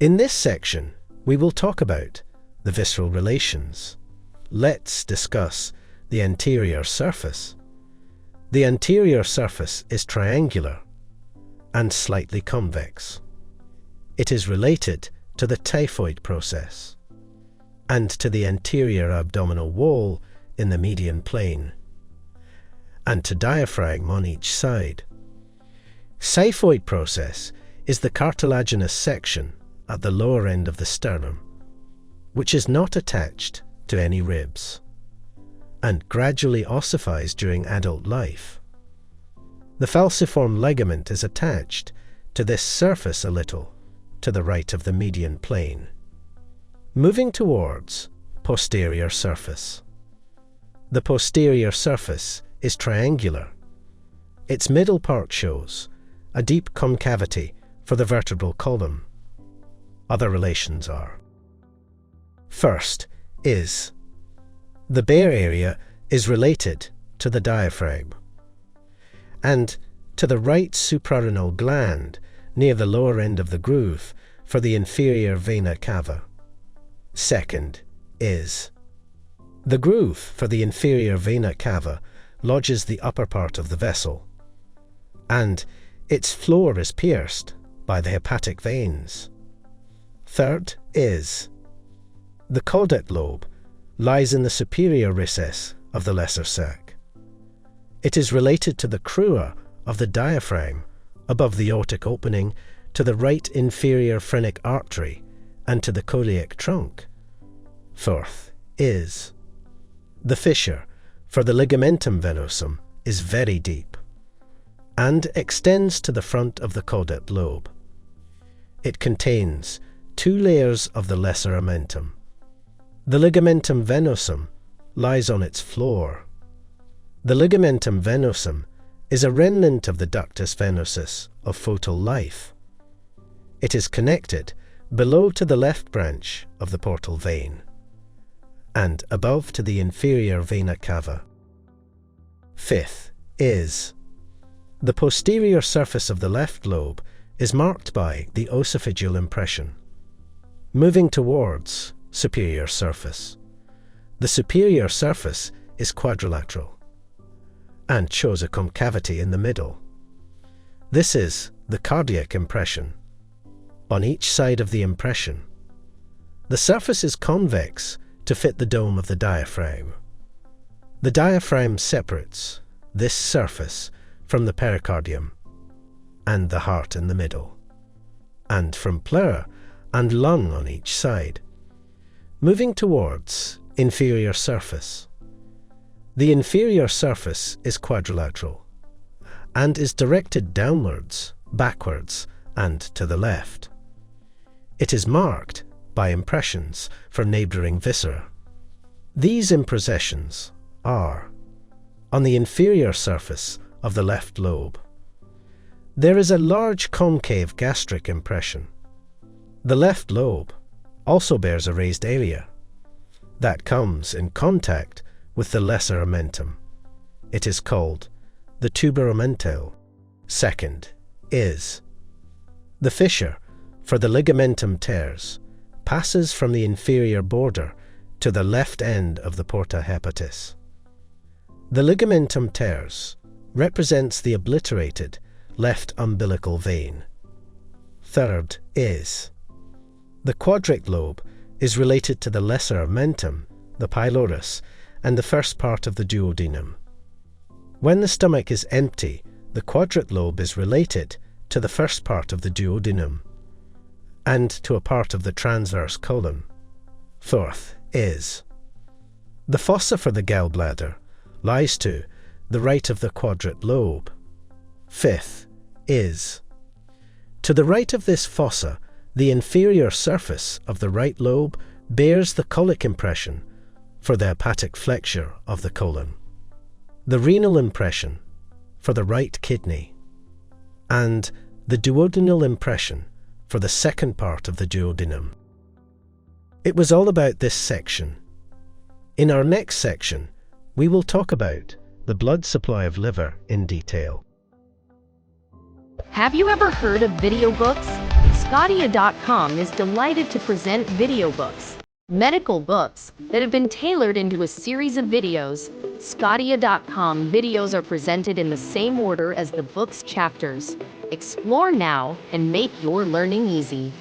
In this section, we will talk about the visceral relations. Let's discuss the anterior surface. The anterior surface is triangular and slightly convex. It is related to the typhoid process and to the anterior abdominal wall in the median plane, and to diaphragm on each side. Xiphoid process is the cartilaginous section at the lower end of the sternum, which is not attached to any ribs, and gradually ossifies during adult life. The falciform ligament is attached to this surface a little to the right of the median plane. Moving towards posterior surface. The posterior surface is triangular. Its middle part shows a deep concavity for the vertebral column. Other relations are: first is the bare area is related to the diaphragm and to the right suprarenal gland near the lower end of the groove for the inferior vena cava. Second is the groove for the inferior vena cava lodges the upper part of the vessel, and its floor is pierced by the hepatic veins. Third is the caudate lobe lies in the superior recess of the lesser sac. It is related to the crura of the diaphragm above the aortic opening, to the right inferior phrenic artery, and to the coeliac trunk. Fourth is the fissure for the ligamentum venosum is very deep and extends to the front of the caudate lobe. It contains 2 layers of the lesser omentum. The ligamentum venosum lies on its floor. The ligamentum venosum is a remnant of the ductus venosus of foetal life. It is connected below to the left branch of the portal vein and above to the inferior vena cava. Fifth is the posterior surface of the left lobe is marked by the ossifigal impression. Moving towards superior surface. The superior surface is quadrilateral and shows a concavity in the middle. This is the cardiac impression. On each side of the impression, the surface is convex to fit the dome of the diaphragm. The diaphragm separates this surface from the pericardium and the heart in the middle, and from pleura and lung on each side. Moving towards inferior surface. The inferior surface is quadrilateral and is directed downwards, backwards, and to the left. It is marked by impressions from neighbouring viscera. These impressions are on the inferior surface of the left lobe. There is a large concave gastric impression. The left lobe also bears a raised area that comes in contact with the lesser omentum. It is called the tuber omental. Second is the fissure for the ligamentum teres passes from the inferior border to the left end of the porta hepatis. The ligamentum teres represents the obliterated left umbilical vein. Third is the quadrate lobe is related to the lesser omentum, the pylorus, and the first part of the duodenum. When the stomach is empty, the quadrate lobe is related to the first part of the duodenum and to a part of the transverse colon. Fourth is the fossa for the gallbladder lies to the right of the quadrate lobe. Fifth is to the right of this fossa, the inferior surface of the right lobe bears the colic impression for the hepatic flexure of the colon, the renal impression for the right kidney, and the duodenal impression for the second part of the duodenum. It was all about this section. In our next section, we will talk about the blood supply of liver in detail. Have you ever heard of video books, sqadia.com is delighted to present video books, medical books that have been tailored into a series of videos. sqadia.com videos are presented in the same order as the book's chapters. Explore now and make your learning easy.